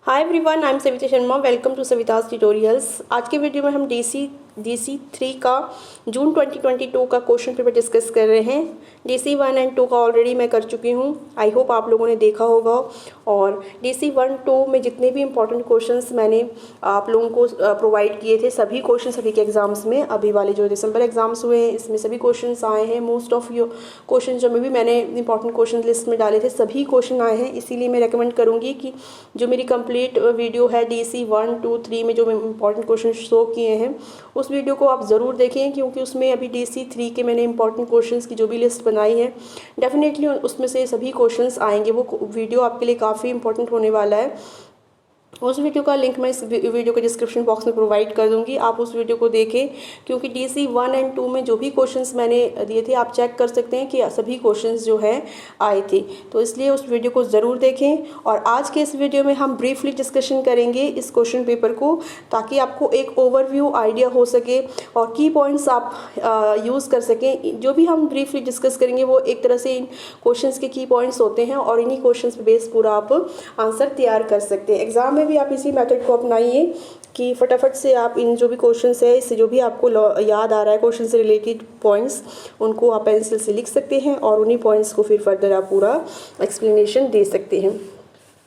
Hi everyone, I am Savita Sharma. Welcome to Savita's tutorials. आज के video में हम डीसी 3 का जून 2022 का क्वेश्चन पेपर डिस्कस कर रहे हैं। डीसी 1 एंड 2 का ऑलरेडी मैं कर चुकी हूँ। आई होप आप लोगों ने देखा होगा। और डीसी 1 2 में जितने भी इंपॉर्टेंट क्वेश्चंस मैंने आप लोगों को प्रोवाइड किए थे, सभी क्वेश्चन सभी के एग्जाम्स में, अभी वाले जो दिसंबर एग्जाम्स हुए हैं इसमें सभी क्वेश्चंस आए हैं। मोस्ट ऑफ योर क्वेश्चन जो भी मैंने इंपॉर्टेंट क्वेश्चन लिस्ट में डाले थे सभी क्वेश्चन आए हैं। इसीलिए मैं रेकमेंड करूँगी कि जो मेरी कंप्लीट वीडियो है डीसी 1 2 3 में जो इंपॉर्टेंट क्वेश्चन शो किए हैं उस वीडियो को आप ज़रूर देखें, क्योंकि उसमें अभी डीसी 3 के मैंने इंपॉर्टेंट क्वेश्चंस की जो भी लिस्ट बनाई है डेफिनेटली उसमें से सभी क्वेश्चंस आएंगे। वो वीडियो आपके लिए काफ़ी इंपॉर्टेंट होने वाला है। उस वीडियो का लिंक मैं इस वीडियो के डिस्क्रिप्शन बॉक्स में प्रोवाइड कर दूंगी। आप उस वीडियो को देखें, क्योंकि डीसी 1 एंड 2 में जो भी क्वेश्चंस मैंने दिए थे आप चेक कर सकते हैं कि सभी क्वेश्चंस जो हैं आए थे। तो इसलिए उस वीडियो को ज़रूर देखें। और आज के इस वीडियो में हम ब्रीफली डिस्कशन करेंगे इस क्वेश्चन पेपर को, ताकि आपको एक ओवरव्यू आइडिया हो सके और की पॉइंट्स आप यूज़ कर सकें। जो भी हम ब्रीफली डिस्कस करेंगे वो एक तरह से इन क्वेश्चंस के की पॉइंट्स होते हैं और इन्हीं क्वेश्चंस पे बेस पूरा आप आंसर तैयार कर सकते हैं। एग्जाम में भी आप इसी मेथड को अपनाइए कि फटाफट से आप इन जो भी क्वेश्चंस है, इससे जो भी आपको याद आ रहा है क्वेश्चन से रिलेटेड पॉइंट्स, उनको आप पेंसिल से लिख सकते हैं और उन्हीं पॉइंट्स को फिर फर्दर आप पूरा एक्सप्लेनेशन दे सकते हैं।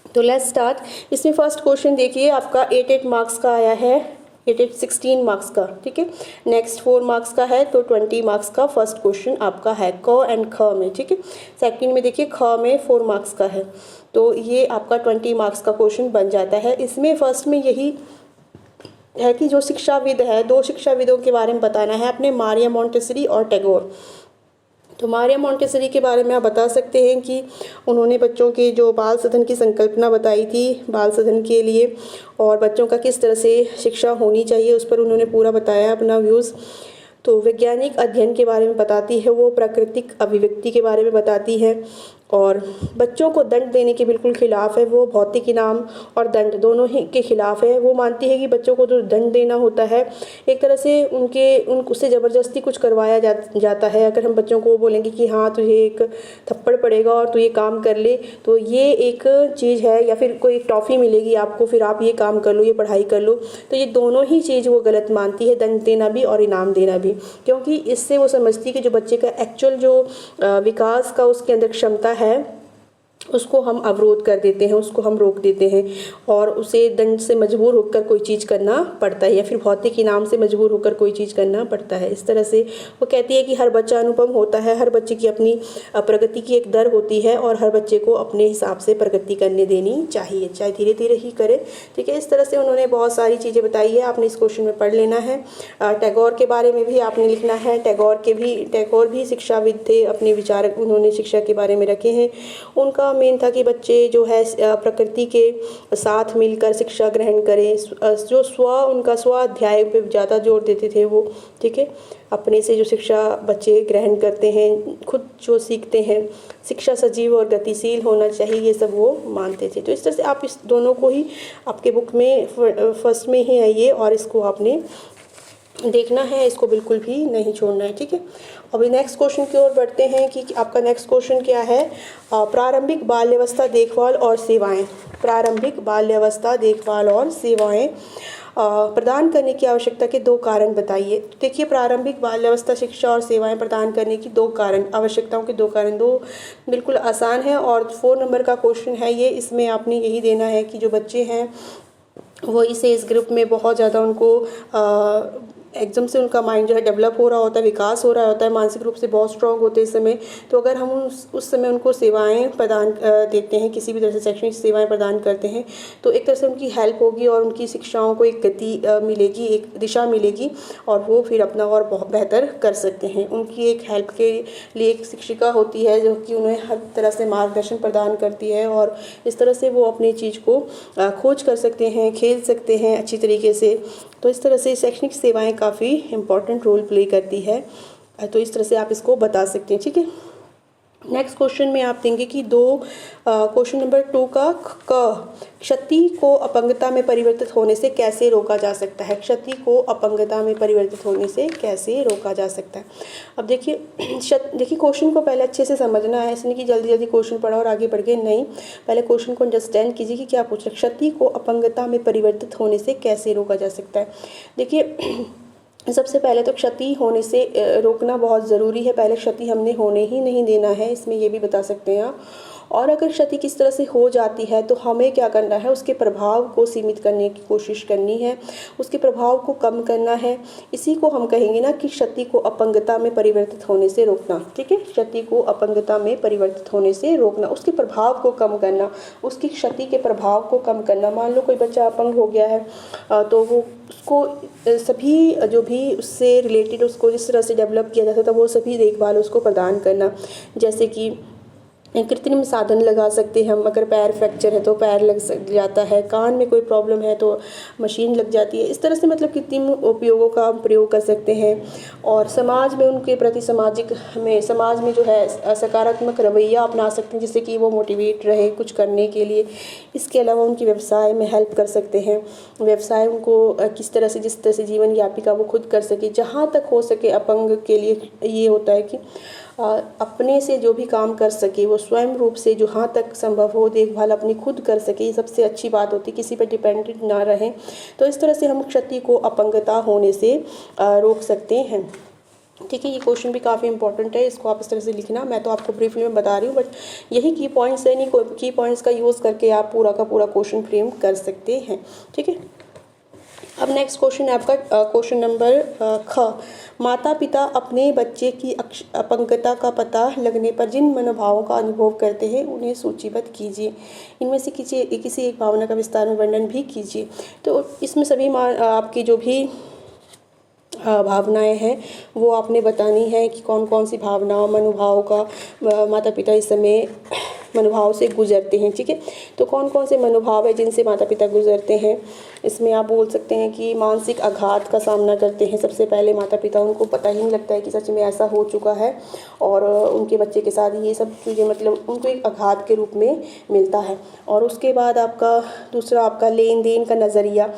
तो लेट्स स्टार्ट। इसमें फर्स्ट क्वेश्चन देखिए, आपका 8 मार्क्स का आया है, 16 मार्क्स का, ठीक है। नेक्स्ट 4 मार्क्स का है, तो 20 मार्क्स का फर्स्ट क्वेश्चन आपका है क एंड ख में, ठीक है। सेकंड में देखिए ख में 4 मार्क्स का है, तो ये आपका 20 मार्क्स का क्वेश्चन बन जाता है। इसमें फर्स्ट में यही है कि जो शिक्षाविद है, 2 शिक्षाविदों के बारे में बताना है अपने, मारिया मोंटेसरी और टैगोर। तो मारिया मोंटेसरी के बारे में आप बता सकते हैं कि उन्होंने बच्चों के जो बाल सदन की संकल्पना बताई थी बाल सदन के लिए, और बच्चों का किस तरह से शिक्षा होनी चाहिए उस पर उन्होंने पूरा बताया अपना व्यूज़। तो वैज्ञानिक अध्ययन के बारे में बताती है वो, प्राकृतिक अभिव्यक्ति के बारे में बताती है, और बच्चों को दंड देने के बिल्कुल खिलाफ है वो। भौतिक इनाम और दंड दोनों ही के खिलाफ है। वो मानती है कि बच्चों को जो दंड देना होता है एक तरह से उससे ज़बरदस्ती कुछ करवाया जाता है। अगर हम बच्चों को बोलेंगे कि हाँ तुझे एक थप्पड़ पड़ेगा और तू ये काम कर ले, तो ये एक चीज़ है, या फिर कोई टॉफ़ी मिलेगी आपको, फिर आप ये काम कर लो, ये पढ़ाई कर लो, तो ये दोनों ही चीज़ वो गलत मानती है, दंड देना भी और इनाम देना भी। क्योंकि इससे वो समझती है कि जो बच्चे का एक्चुअल जो विकास का उसके अंदर क्षमता है उसको हम अवरोध कर देते हैं, उसको हम रोक देते हैं, और उसे दंड से मजबूर होकर कोई चीज़ करना पड़ता है, या फिर भौतिक इनाम से मजबूर होकर कोई चीज़ करना पड़ता है। इस तरह से वो कहती है कि हर बच्चा अनुपम होता है, हर बच्चे की अपनी प्रगति की एक दर होती है, और हर बच्चे को अपने हिसाब से प्रगति करने देनी चाहिए, चाहे धीरे धीरे ही करे, ठीक है। इस तरह से उन्होंने बहुत सारी चीज़ें बताई है, आपने इस क्वेश्चन में पढ़ लेना है। टैगोर के बारे में भी आपने लिखना है। टैगोर भी शिक्षाविद थे, अपने विचार उन्होंने शिक्षा के बारे में रखे हैं। उनका मेन था कि बच्चे जो है प्रकृति के साथ मिलकर शिक्षा ग्रहण करें। जो उनका स्व अध्याय पे ज़्यादा जोर देते थे वो, ठीक है। अपने से जो शिक्षा बच्चे ग्रहण करते हैं, खुद जो सीखते हैं, शिक्षा सजीव और गतिशील होना चाहिए, ये सब वो मानते थे। तो इस तरह से आप इस दोनों को ही आपके बुक में फर्स्ट में ही है ये, और इसको आपने देखना है, इसको बिल्कुल भी नहीं छोड़ना है, ठीक है। अभी नेक्स्ट क्वेश्चन की ओर बढ़ते हैं कि आपका नेक्स्ट क्वेश्चन क्या है। प्रारंभिक बाल्यावस्था देखभाल और सेवाएं। प्रारंभिक बाल्यावस्था देखभाल और सेवाएं प्रदान करने की आवश्यकता के 2 कारण बताइए। तो देखिए, प्रारंभिक बाल्यावस्था शिक्षा और सेवाएं प्रदान करने की 2 कारण, आवश्यकताओं के 2 कारण, 2 बिल्कुल आसान है। और 4 नंबर का क्वेश्चन है ये। इसमें आपने यही देना है कि जो बच्चे हैं वो इस ग्रुप में बहुत ज़्यादा उनको एकदम से उनका माइंड जो है डेवलप हो रहा होता है, विकास हो रहा होता है, मानसिक रूप से बहुत स्ट्रांग होते हैं इस समय। तो अगर हम उस समय उनको सेवाएं प्रदान देते हैं, किसी भी तरह से शैक्षणिक सेवाएं प्रदान करते हैं, तो एक तरह से उनकी हेल्प होगी और उनकी शिक्षाओं को एक गति मिलेगी, एक दिशा मिलेगी, और वो फिर अपना और बहुत बेहतर कर सकते हैं। उनकी एक हेल्प के लिए एक शिक्षिका होती है जो कि उन्हें हर तरह से मार्गदर्शन प्रदान करती है, और इस तरह से वो अपनी चीज़ को खोज कर सकते हैं, खेल सकते हैं अच्छी तरीके से। तो इस तरह से शैक्षणिक सेवाएं काफ़ी इम्पॉर्टेंट रोल प्ले करती है। तो इस तरह से आप इसको बता सकते हैं, ठीक है। नेक्स्ट क्वेश्चन में आप देंगे कि क्वेश्चन नंबर 2 का क क्षति को अपंगता में परिवर्तित होने से कैसे रोका जा सकता है। क्षति को अपंगता में परिवर्तित होने से कैसे रोका जा सकता है। अब देखिए क्वेश्चन को पहले अच्छे से समझना है, इसलिए कि जल्दी जल्दी क्वेश्चन पढ़ा और आगे बढ़ के नहीं, पहले क्वेश्चन को अंडरस्टैंड कीजिए कि क्या पूछ रहा है। क्षति को अपंगता में परिवर्तित होने से कैसे रोका जा सकता है। देखिए सबसे पहले तो क्षति होने से रोकना बहुत ज़रूरी है। पहले क्षति हमने होने ही नहीं देना है, इसमें ये भी बता सकते हैं आप। और अगर क्षति किस तरह से हो जाती है तो हमें क्या करना है, उसके प्रभाव को सीमित करने की कोशिश करनी है, उसके प्रभाव को कम करना है। इसी को हम कहेंगे ना कि क्षति को अपंगता में परिवर्तित होने से रोकना। ठीक है, क्षति को अपंगता में परिवर्तित होने से रोकना, उसके प्रभाव को कम करना, उसकी क्षति के प्रभाव को कम करना। मान लो कोई बच्चा अपंग हो गया है तो वो उसको सभी जो भी उससे रिलेटेड उसको जिस तरह से डेवलप किया जाता था वो सभी देखभाल उसको प्रदान करना। जैसे कि कृत्रिम साधन लगा सकते हैं हम, अगर पैर फ्रैक्चर है तो पैर लग जाता है, कान में कोई प्रॉब्लम है तो मशीन लग जाती है। इस तरह से मतलब कृत्रिम उपयोगों का हम प्रयोग कर सकते हैं। और समाज में उनके प्रति समाज में जो है सकारात्मक रवैया अपना सकते हैं, जिससे कि वो मोटिवेट रहे कुछ करने के लिए। इसके अलावा उनकी व्यवसाय में हेल्प कर सकते हैं, व्यवसाय उनको जिस तरह से जीवन यापिका वो खुद कर सके। जहाँ तक हो सके अपंग के लिए ये होता है कि अपने से जो भी काम कर सके वो स्वयं रूप से जहाँ तक संभव हो देखभाल अपनी खुद कर सके, ये सबसे अच्छी बात होती है, किसी पर डिपेंडेंट ना रहें। तो इस तरह से हम क्षति को अपंगता होने से रोक सकते हैं। ठीक है, ये क्वेश्चन भी काफ़ी इंपॉर्टेंट है, इसको आप इस तरह से लिखना। मैं तो आपको ब्रीफली में बता रही हूँ, बट यही की पॉइंट्स है, नहीं की पॉइंट्स का यूज़ करके आप पूरा का पूरा क्वेश्चन फ्रेम कर सकते हैं। ठीक है, अब नेक्स्ट क्वेश्चन है आपका क्वेश्चन नंबर ख। माता पिता अपने बच्चे की अपंगता का पता लगने पर जिन मनोभावों का अनुभव करते हैं उन्हें सूचीबद्ध कीजिए। इनमें से किसी एक भावना का विस्तार में वर्णन भी कीजिए। तो इसमें सभी आपकी जो भी भावनाएं हैं वो आपने बतानी है कि कौन कौन सी भावनाओं मनोभाव का माता पिता इस समय मनोभाव से गुजरते हैं। ठीक है, तो कौन कौन से मनोभाव है जिनसे माता पिता गुजरते हैं। इसमें आप बोल सकते हैं कि मानसिक आघात का सामना करते हैं। सबसे पहले माता पिता, उनको पता ही नहीं लगता है कि सच में ऐसा हो चुका है और उनके बच्चे के साथ ये सब चीज़ें मतलब उनको एक आघात के रूप में मिलता है। और उसके बाद दूसरा आपका लेन देन का नज़रिया।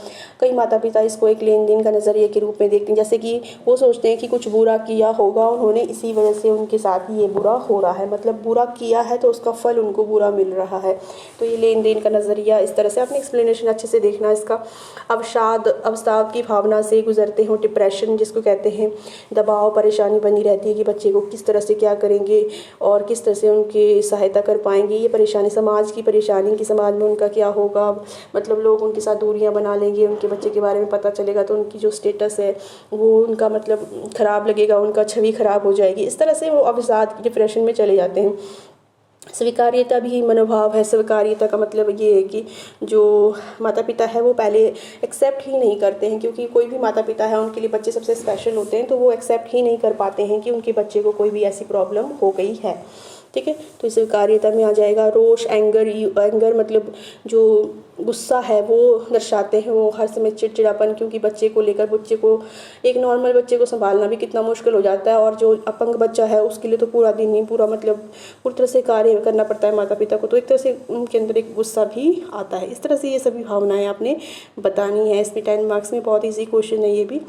कई माता पिता इसको एक लेन देन का नज़रिए के रूप में देखते हैं, जैसे कि वो सोचते हैं कि कुछ बुरा किया होगा उन्होंने, इसी वजह से उनके साथ ही ये बुरा हो रहा है, मतलब बुरा किया है तो उसका फल उनको बुरा मिल रहा है। तो ये लेन देन का नज़रिया, इस तरह से आपने एक्सप्लेनेशन अच्छे से देखना इसका। अवसाद की भावना से गुजरते हो, डिप्रेशन जिसको कहते हैं, दबाव परेशानी बनी रहती है कि बच्चे को किस तरह से क्या करेंगे और किस तरह से उनकी सहायता कर पाएंगे। ये परेशानी समाज की परेशानी कि समाज में उनका क्या होगा, मतलब लोग उनके साथ दूरियां बना लेंगे, उनके बच्चे के बारे में पता चलेगा तो उनकी जो स्टेटस है वो उनका मतलब ख़राब लगेगा, उनका छवि ख़राब हो जाएगी। इस तरह से वो अवसाद डिप्रेशन में चले जाते हैं। स्वीकार्यता भी मनोभाव है। स्वीकार्यता का मतलब ये है कि जो माता पिता है वो पहले एक्सेप्ट ही नहीं करते हैं, क्योंकि कोई भी माता पिता है उनके लिए बच्चे सबसे स्पेशल होते हैं, तो वो एक्सेप्ट ही नहीं कर पाते हैं कि उनके बच्चे को कोई भी ऐसी प्रॉब्लम हो गई है। ठीक है, तो स्वीकार्यता में आ जाएगा रोष, एंगर मतलब जो गुस्सा है वो दर्शाते हैं, वो हर समय चिड़चिड़ापन, क्योंकि बच्चे को एक नॉर्मल बच्चे को संभालना भी कितना मुश्किल हो जाता है, और जो अपंग बच्चा है उसके लिए तो पूरा दिन ही पूरी तरह से कार्य करना पड़ता है माता पिता को, तो एक तरह से उनके अंदर एक गुस्सा भी आता है। इस तरह से ये सभी भावनाएं आपने बतानी है। इसमें 10 मार्क्स में बहुत ईजी क्वेश्चन है ये भी।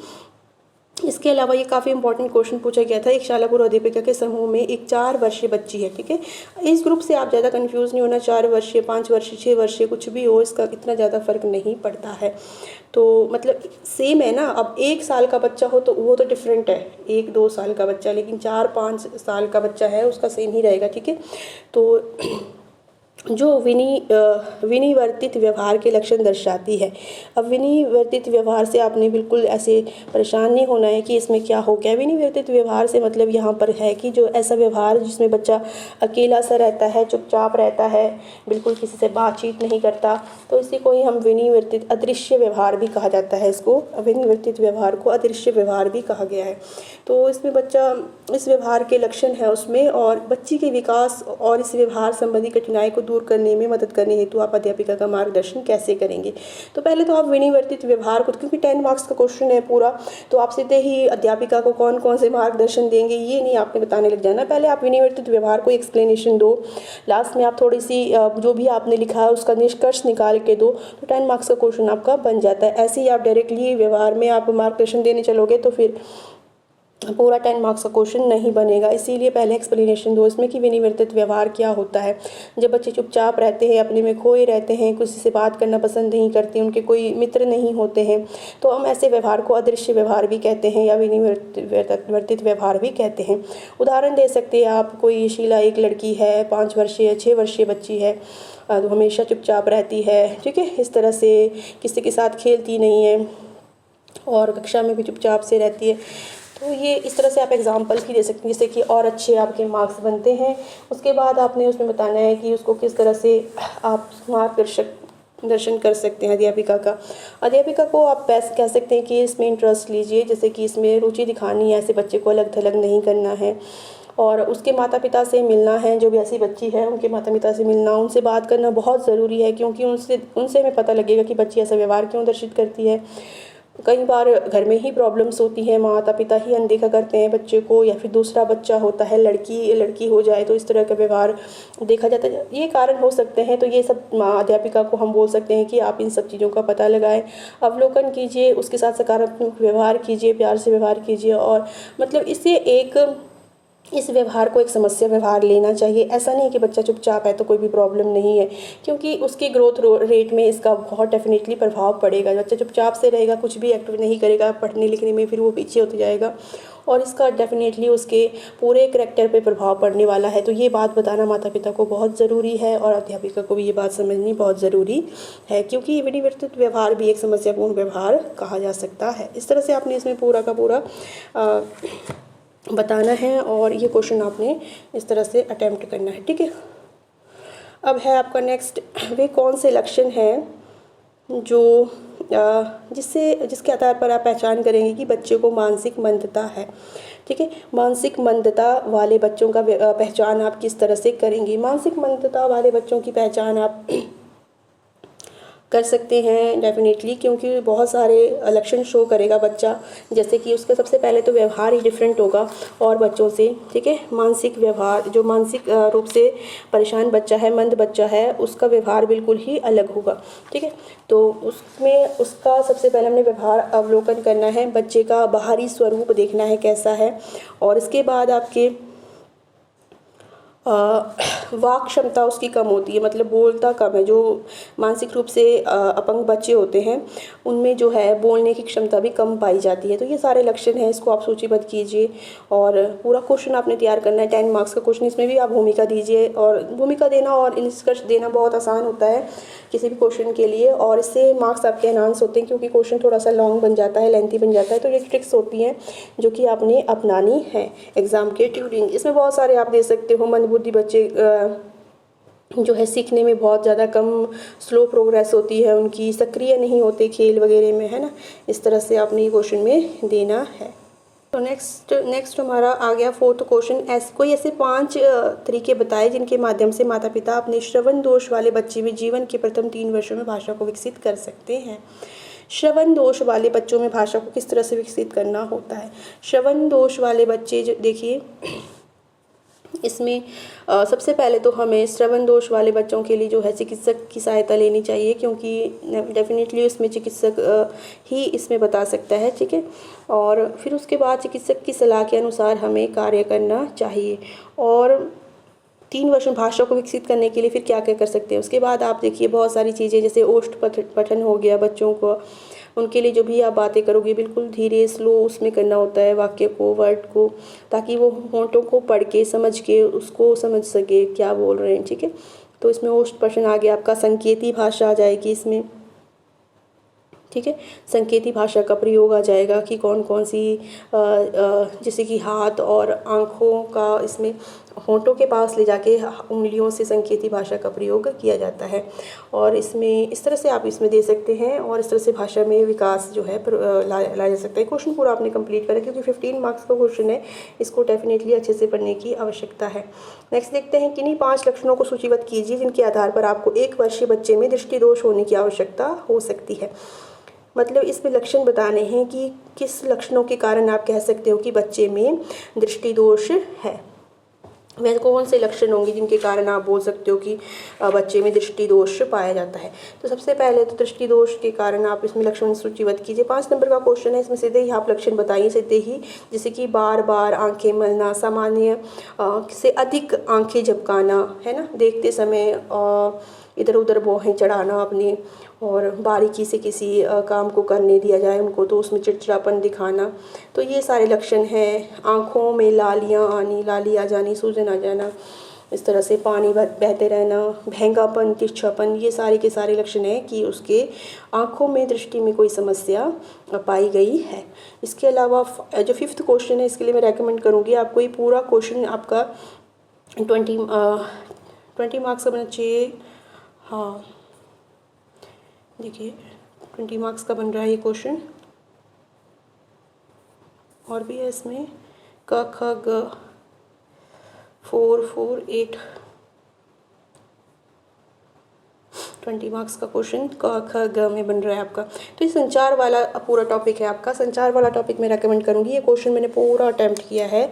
इसके अलावा ये काफ़ी इंपॉर्टेंट क्वेश्चन पूछा गया था। एक शालापुर अध्यापिका के समूह में एक 4 वर्षीय बच्ची है। ठीक है, इस ग्रुप से आप ज़्यादा कंफ्यूज नहीं होना, 4 वर्षीय, 5 वर्षीय, 6 वर्षीय कुछ भी हो, इसका इतना ज़्यादा फर्क नहीं पड़ता है। तो मतलब सेम है ना। अब 1 साल का बच्चा हो तो वो तो डिफरेंट है, 1-2 साल का बच्चा, लेकिन 4-5 साल का बच्चा है उसका सेम ही रहेगा। ठीक है, तो जो विनिवर्तित व्यवहार के लक्षण दर्शाती है। अब विनिवर्तित व्यवहार से आपने बिल्कुल ऐसे परेशान नहीं होना है कि इसमें क्या हो गया। विनिवर्तित व्यवहार से मतलब यहाँ पर है कि जो ऐसा व्यवहार जिसमें बच्चा अकेला सा रहता है, चुपचाप रहता है, बिल्कुल किसी से बातचीत नहीं करता, तो इसी को ही हम विनिवर्तित अदृश्य व्यवहार भी कहा जाता है। इसको विनिवर्तित व्यवहार को अदृश्य व्यवहार भी कहा गया है। तो इसमें बच्चा इस व्यवहार के लक्षण है उसमें, और बच्ची के विकास और इस व्यवहार संबंधी कठिनाई को दूर करने में मदद करने हेतु आप अध्यापिका का मार्गदर्शन कैसे करेंगे। तो पहले तो आप विनिवर्तित व्यवहार को, क्योंकि 10 मार्क्स का क्वेश्चन है पूरा, तो आप सीधे ही अध्यापिका को कौन कौन से मार्गदर्शन देंगे ये नहीं आपने बताने लग जाना। पहले आप विनिवर्तित व्यवहार को एक्सप्लेनेशन दो, लास्ट में आप थोड़ी सी जो भी आपने लिखा है उसका निष्कर्ष निकाल के दो, तो 10 मार्क्स का क्वेश्चन आपका बन जाता है। ऐसे ही आप डायरेक्टली व्यवहार में आप मार्गदर्शन देने चलोगे तो फिर पूरा 10 मार्क्स का क्वेश्चन नहीं बनेगा। इसीलिए पहले एक्सप्लेनेशन दो इसमें कि विनिवर्तित व्यवहार क्या होता है। जब बच्चे चुपचाप रहते हैं, अपने में खोए रहते हैं, किसी से बात करना पसंद नहीं करते, उनके कोई मित्र नहीं होते हैं, तो हम ऐसे व्यवहार को अदृश्य व्यवहार भी कहते हैं या विनिवर्तित व्यवहार भी कहते हैं। उदाहरण दे सकते हैं आप, कोई शीला एक लड़की है, 5 वर्षीय 6 वर्षीय बच्ची है, तो हमेशा चुपचाप रहती है, ठीक है, इस तरह से किसी के साथ खेलती नहीं है और कक्षा में भी चुपचाप से रहती है। तो ये इस तरह से आप एग्जाम्पल भी दे सकते हैं जिससे कि और अच्छे आपके मार्क्स बनते हैं। उसके बाद आपने उसमें बताना है कि उसको किस तरह से आप मार्गदर्शन कर सकते हैं अध्यापिका का। अध्यापिका को आप बेस्ट कह सकते हैं कि इसमें इंटरेस्ट लीजिए, जैसे कि इसमें रुचि दिखानी है, ऐसे बच्चे को अलग थलग नहीं करना है, और उसके माता पिता से मिलना है। जो भी ऐसी बच्ची है उनके माता पिता से मिलना, उनसे बात करना बहुत ज़रूरी है, क्योंकि उनसे हमें पता लगेगा कि बच्ची ऐसा व्यवहार क्यों दर्शित करती है। कई बार घर में ही प्रॉब्लम्स होती हैं, माता पिता ही अनदेखा करते हैं बच्चे को, या फिर दूसरा बच्चा होता है, लड़की हो जाए तो इस तरह का व्यवहार देखा जाता है। ये कारण हो सकते हैं। तो ये सब अध्यापिका को हम बोल सकते हैं कि आप इन सब चीज़ों का पता लगाएं, अवलोकन कीजिए, उसके साथ सकारात्मक व्यवहार कीजिए, प्यार से व्यवहार कीजिए, और मतलब इस व्यवहार को एक समस्या व्यवहार लेना चाहिए। ऐसा नहीं कि बच्चा चुपचाप है तो कोई भी प्रॉब्लम नहीं है, क्योंकि उसकी ग्रोथ रेट में इसका बहुत डेफिनेटली प्रभाव पड़ेगा। बच्चा चुपचाप से रहेगा, कुछ भी एक्टिव नहीं करेगा पढ़ने लिखने में, फिर वो पीछे होते जाएगा और इसका डेफिनेटली उसके पूरे करैक्टर पे प्रभाव पड़ने वाला है। तो ये बात बताना माता पिता को बहुत ज़रूरी है, और अध्यापिका को भी ये बात समझनी बहुत ज़रूरी है, क्योंकि विनिवर्तित व्यवहार भी एक समस्यापूर्ण व्यवहार कहा जा सकता है। इस तरह से आपने इसमें पूरा का पूरा बताना है, और ये क्वेश्चन आपने इस तरह से अटेम्प्ट करना है, ठीक है। अब है आपका नेक्स्ट, वे कौन से लक्षण हैं जो जिसके आधार पर आप पहचान करेंगे कि बच्चे को मानसिक मंदता है, ठीक है। मानसिक मंदता वाले बच्चों का पहचान आप किस तरह से करेंगे। मानसिक मंदता वाले बच्चों की पहचान आप कर सकते हैं डेफिनेटली, क्योंकि बहुत सारे लक्षण शो करेगा बच्चा, जैसे कि उसका सबसे पहले तो व्यवहार ही डिफरेंट होगा और बच्चों से, ठीक है। मानसिक व्यवहार, जो मानसिक रूप से परेशान बच्चा है, मंद बच्चा है, उसका व्यवहार बिल्कुल ही अलग होगा, ठीक है। तो उसमें उसका सबसे पहले हमने व्यवहार अवलोकन करना है, बच्चे का बाहरी स्वरूप देखना है कैसा है, और इसके बाद आपके वाक क्षमता उसकी कम होती है, मतलब बोलता कम है। जो मानसिक रूप से अपंग बच्चे होते हैं उनमें जो है बोलने की क्षमता भी कम पाई जाती है। तो ये सारे लक्षण हैं, इसको आप सूचीबद्ध कीजिए, और पूरा क्वेश्चन आपने तैयार करना है। 10 मार्क्स का क्वेश्चन, इसमें भी आप भूमिका दीजिए, और भूमिका देना और निष्कर्ष देना बहुत आसान होता है किसी भी क्वेश्चन के लिए, और इससे मार्क्स आपके एनहांस होते हैं, क्योंकि क्वेश्चन थोड़ा सा लॉन्ग बन जाता है, लेंथी बन जाता है। तो ये ट्रिक्स होती हैं जो कि आपने अपनानी है एग्ज़ाम के ट्यूरिंग। इसमें बहुत सारे आप दे सकते हो। मंदबुद्धि बच्चे जो है सीखने में बहुत ज़्यादा कम, स्लो प्रोग्रेस होती है उनकी, सक्रिय नहीं होते खेल वगैरह में, है ना। इस तरह से आपने ये क्वेश्चन में देना है। तो नेक्स्ट हमारा आ गया 4th क्वेश्चन। कोई ऐसे 5 तरीके बताए जिनके माध्यम से माता पिता अपने श्रवण दोष वाले बच्चे में जीवन के प्रथम 3 वर्षों में भाषा को विकसित कर सकते हैं। श्रवण दोष वाले बच्चों में भाषा को किस तरह से विकसित करना होता है। श्रवण दोष वाले बच्चे जो देखिए, इसमें सबसे पहले तो हमें श्रवण दोष वाले बच्चों के लिए जो है चिकित्सक की सहायता लेनी चाहिए, क्योंकि डेफिनेटली उसमें चिकित्सक ही इसमें बता सकता है, ठीक है। और फिर उसके बाद चिकित्सक की सलाह के अनुसार हमें कार्य करना चाहिए। और 3 वर्ष में भाषा को विकसित करने के लिए फिर क्या क्या कर सकते हैं। उसके बाद आप देखिए बहुत सारी चीज़ें, जैसे ओष्ठ पठन हो गया बच्चों को, उनके लिए जो भी आप बातें करोगे बिल्कुल धीरे स्लो उसमें करना होता है, वाक्य को, वर्ड को, ताकि वो होंठों को पढ़ के समझ के उसको समझ सके क्या बोल रहे हैं, ठीक है। तो इसमें ओष्ठ पठन आ गया, आपका संकेती भाषा आ जाएगी इसमें, ठीक है। संकेती भाषा का प्रयोग आ जाएगा कि कौन कौन सी जैसे कि हाथ और आँखों का इसमें होंठों के पास ले जाके उंगलियों से संकेती भाषा का प्रयोग किया जाता है। और इसमें इस तरह से आप इसमें दे सकते हैं और इस तरह से भाषा में विकास जो है लाया जा सकता है। क्वेश्चन पूरा आपने कंप्लीट करा क्योंकि 15 मार्क्स का क्वेश्चन है, इसको डेफिनेटली अच्छे से पढ़ने की आवश्यकता है। नेक्स्ट देखते हैं, किन्हीं 5 लक्षणों को सूचीबद्ध कीजिए जिनके आधार पर आपको 1 वर्षीय बच्चे में दृष्टि दोष होने की आवश्यकता हो सकती है। मतलब इसमें लक्षण बताने हैं कि किस लक्षणों के कारण आप कह सकते हो कि बच्चे में दृष्टि दोष है। वह कौन से लक्षण होंगे जिनके कारण आप बोल सकते हो कि बच्चे में दृष्टि दोष पाया जाता है। तो सबसे पहले तो दृष्टि दोष के कारण आप इसमें लक्षण सूचीबद्ध कीजिए। 5 नंबर का क्वेश्चन है, इसमें सीधे ही आप लक्षण बताइए सीधे ही, जैसे कि बार बार आंखें मलना, सामान्य से अधिक आंखें झपकाना, है ना, देखते समय इधर उधर भौहें चढ़ाना अपनी, और बारीकी से किसी काम को करने दिया जाए उनको तो उसमें चिड़चिड़ापन दिखाना। तो ये सारे लक्षण हैं। आँखों में लालियाँ आनी, लाली आ जानी, सूजन आ जाना, इस तरह से पानी बहते रहना, भैंगापन, तिरछापन, ये सारे के सारे लक्षण हैं कि उसके आँखों में दृष्टि में कोई समस्या पाई गई है। इसके अलावा जो 5th क्वेश्चन है, इसके लिए मैं रेकमेंड करूँगी आपको ये पूरा क्वेश्चन आपका 20 मार्क्स का बनना चाहिए। हाँ देखिए 20 मार्क्स का बन रहा है ये क्वेश्चन। और भी है इसमें क ख ग 4 4 8 20 मार्क्स का क्वेश्चन क ख ग में बन रहा है आपका। तो ये संचार वाला पूरा टॉपिक है आपका। संचार वाला टॉपिक मैं रेकमेंड करूँगी। ये क्वेश्चन मैंने पूरा अटैम्प्ट किया है,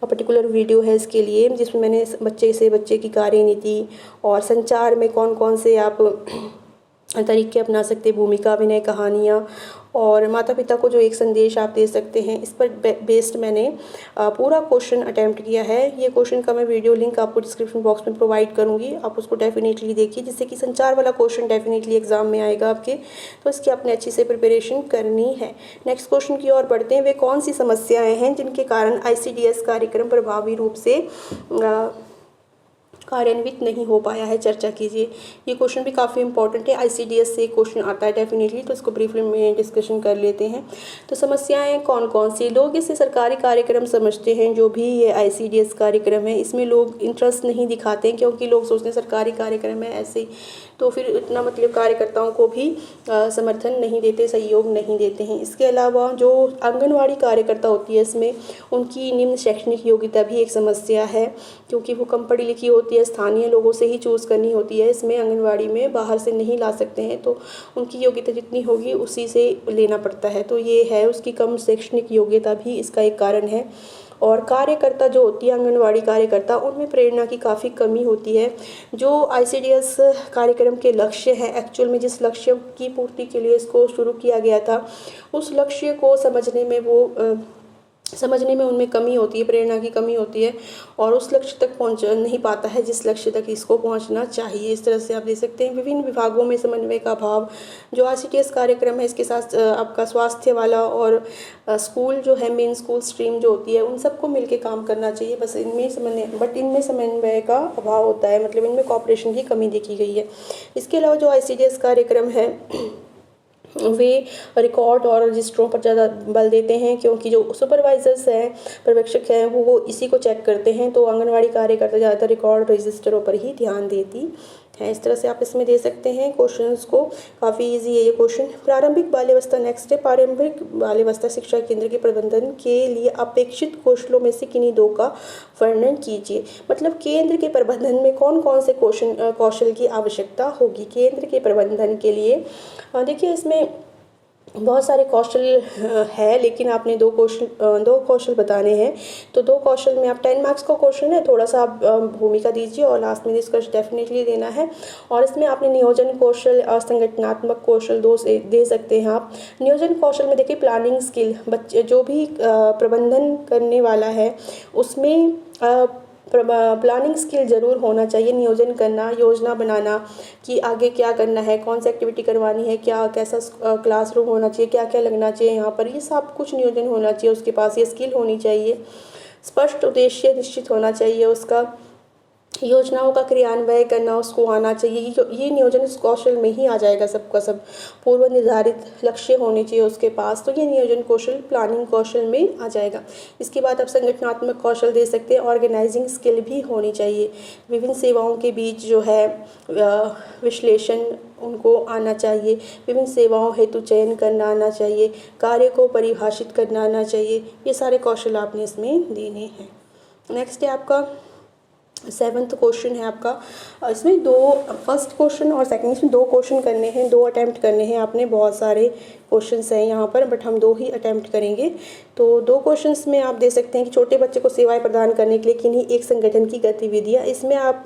पर्टिकुलर वीडियो है इसके लिए, जिसमें मैंने बच्चे की कार्यनीति और संचार में कौन कौन से आप तरीके अपना सकते, भूमिका, अभिनय, कहानियाँ और माता पिता को जो एक संदेश आप दे सकते हैं, इस पर बेस्ड मैंने पूरा क्वेश्चन अटैम्प्ट किया है। ये क्वेश्चन का मैं वीडियो लिंक आपको डिस्क्रिप्शन बॉक्स में प्रोवाइड करूँगी, आप उसको डेफिनेटली देखिए, जिससे कि संचार वाला क्वेश्चन डेफिनेटली एग्जाम में आएगा आपके, तो इसकी आपने अच्छी से प्रिपरेशन करनी है। नेक्स्ट क्वेश्चन की ओर बढ़ते हैं। वे कौन सी समस्याएँ हैं जिनके कारण ICDS कार्यक्रम प्रभावी रूप से कार्यान्वित नहीं हो पाया है, चर्चा कीजिए। ये क्वेश्चन भी काफ़ी इंपॉर्टेंट है, ICDS से क्वेश्चन आता है डेफिनेटली, तो इसको ब्रीफली में डिस्कशन कर लेते हैं। तो समस्याएं कौन कौन सी, लोग इसे सरकारी कार्यक्रम समझते हैं, जो भी ये ICDS कार्यक्रम है इसमें लोग इंटरेस्ट नहीं दिखाते हैं, क्योंकि लोग सोचते हैं सरकारी कार्यक्रम है ऐसे, तो फिर इतना मतलब कार्यकर्ताओं को भी समर्थन नहीं देते, सहयोग नहीं देते हैं। इसके अलावा जो आंगनवाड़ी कार्यकर्ता होती है इसमें उनकी निम्न शैक्षणिक योग्यता भी एक समस्या है, क्योंकि वो कम पढ़ी लिखी होती है, स्थानीय लोगों से ही चूज़ करनी होती है, इसमें आंगनवाड़ी में बाहर से नहीं ला सकते हैं, तो उनकी योग्यता जितनी होगी उसी से लेना पड़ता है। तो ये है उसकी कम शैक्षणिक योग्यता भी इसका एक कारण है। और कार्यकर्ता जो होती है आंगनवाड़ी कार्यकर्ता, उनमें प्रेरणा की काफ़ी कमी होती है। जो ICDS कार्यक्रम के लक्ष्य हैं, एक्चुअल में जिस लक्ष्य की पूर्ति के लिए इसको शुरू किया गया था, उस लक्ष्य को समझने में उनमें कमी होती है, प्रेरणा की कमी होती है, और उस लक्ष्य तक पहुंच नहीं पाता है जिस लक्ष्य तक इसको पहुंचना चाहिए। इस तरह से आप देख सकते हैं विभिन्न विभागों में समन्वय का अभाव। जो ICDS कार्यक्रम है इसके साथ आपका स्वास्थ्य वाला और स्कूल जो है, मेन स्कूल स्ट्रीम जो होती है, उन सबको मिलके काम करना चाहिए, बस इनमें समन्वय का अभाव होता है, मतलब इनमें कॉपरेशन की कमी देखी गई है। इसके अलावा जो ICDS कार्यक्रम है वे रिकॉर्ड और रजिस्टरों पर ज़्यादा बल देते हैं, क्योंकि जो सुपरवाइजर्स हैं, पर्यवेक्षक हैं, वो इसी को चेक करते हैं, तो आंगनवाड़ी कार्यकर्ता ज़्यादातर रिकॉर्ड रजिस्टरों पर ही ध्यान देती है। इस तरह से आप इसमें दे सकते हैं क्वेश्चंस को, काफ़ी इजी है ये क्वेश्चन। प्रारंभिक बाल्यावस्था नेक्स्ट है। प्रारंभिक बाल्यावस्था शिक्षा केंद्र के प्रबंधन के लिए अपेक्षित कौशलों में से किन्हीं 2 का वर्णन कीजिए। मतलब केंद्र के प्रबंधन में कौन कौन से कौशल की आवश्यकता होगी केंद्र के प्रबंधन के लिए। देखिए इसमें बहुत सारे कौशल है, लेकिन आपने 2 कौशल बताने हैं, तो 2 कौशल में आप 10 मार्क्स का क्वेश्चन है, थोड़ा सा आप भूमिका दीजिए और लास्ट में निष्कर्ष डेफिनेटली देना है। और इसमें आपने नियोजन कौशल और संगठनात्मक कौशल 2 से दे सकते हैं आप। नियोजन कौशल में देखिए प्लानिंग स्किल, बच्चे जो भी प्रबंधन करने वाला है उसमें प्लानिंग स्किल ज़रूर होना चाहिए। नियोजन करना, योजना बनाना कि आगे क्या करना है, कौन सी एक्टिविटी करवानी है, क्या कैसा क्लासरूम होना चाहिए, क्या क्या लगना चाहिए यहाँ पर, ये सब कुछ नियोजन होना चाहिए उसके पास, ये स्किल होनी चाहिए। स्पष्ट उद्देश्य निश्चित होना चाहिए उसका, योजनाओं का क्रियान्वयन करना उसको आना चाहिए। ये नियोजन कौशल में ही आ जाएगा सबका सब। पूर्व निर्धारित लक्ष्य होने चाहिए उसके पास, तो ये नियोजन कौशल प्लानिंग कौशल में आ जाएगा। इसके बाद आप संगठनात्मक कौशल दे सकते हैं, ऑर्गेनाइजिंग स्किल भी होनी चाहिए। विभिन्न सेवाओं के बीच जो है विश्लेषण उनको आना चाहिए। विभिन्न सेवाओं हेतु चयन करना आना चाहिए। कार्य को परिभाषित करना आना चाहिए। ये सारे कौशल आपने इसमें देने हैं। नेक्स्ट है आपका 7th क्वेश्चन है आपका। इसमें फर्स्ट क्वेश्चन और सेकंड, इसमें 2 क्वेश्चन करने हैं, 2 अटैम्प्ट करने हैं आपने। बहुत सारे क्वेश्चंस हैं यहाँ पर, बट हम 2 ही अटैम्प्ट करेंगे। तो 2 क्वेश्चंस में आप दे सकते हैं कि छोटे बच्चे को सेवाएं प्रदान करने के लिए किन्हीं एक संगठन की गतिविधियाँ। इसमें आप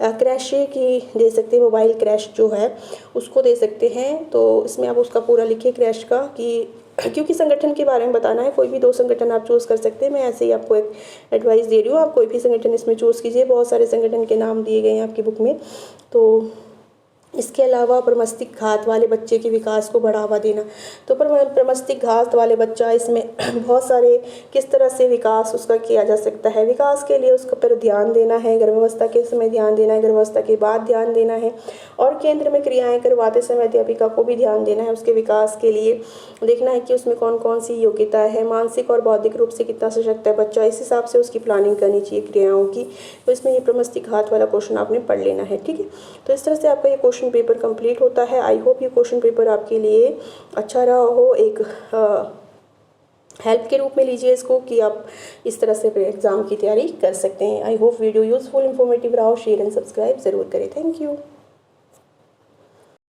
क्रैश की दे सकते हैं, मोबाइल क्रैश जो है उसको दे सकते हैं। तो इसमें आप उसका पूरा लिखिए क्रैश का, कि क्योंकि संगठन के बारे में बताना है। कोई भी 2 संगठन आप चूज़ कर सकते हैं। मैं ऐसे ही आपको एक एडवाइस दे रही हूँ, आप कोई भी संगठन इसमें चूज़ कीजिए। बहुत सारे संगठन के नाम दिए गए हैं आपकी बुक में। तो इसके अलावा प्रमस्तिष्क घात वाले बच्चे के विकास को बढ़ावा देना। तो प्रमस्तिष्क घात वाले बच्चा, इसमें बहुत सारे किस तरह से विकास उसका किया जा सकता है। विकास के लिए उसका पर ध्यान देना है, गर्भावस्था के समय ध्यान देना है, गर्भावस्था के बाद ध्यान देना है, और केंद्र में क्रियाएं करवाते समय अध्यापिका को भी ध्यान देना है। उसके विकास के लिए देखना है कि उसमें कौन कौन सी योग्यता है, मानसिक और बौद्धिक रूप से कितना सशक्त है बच्चा, इस हिसाब से उसकी प्लानिंग करनी चाहिए क्रियाओं की। तो इसमें ये प्रमस्तिष्क घात वाला क्वेश्चन आपने पढ़ लेना है, ठीक है। तो इस तरह से आपका ये क्वेश्चन पेपर कंप्लीट होता है। आई होप ये क्वेश्चन पेपर आपके लिए अच्छा रहा हो। एक हेल्प के रूप में लीजिए इसको, कि आप इस तरह से एग्ज़ाम की तैयारी कर सकते हैं। I hope video useful informative रहा हो। शेयर एंड सब्सक्राइब ज़रूर करें। Thank you.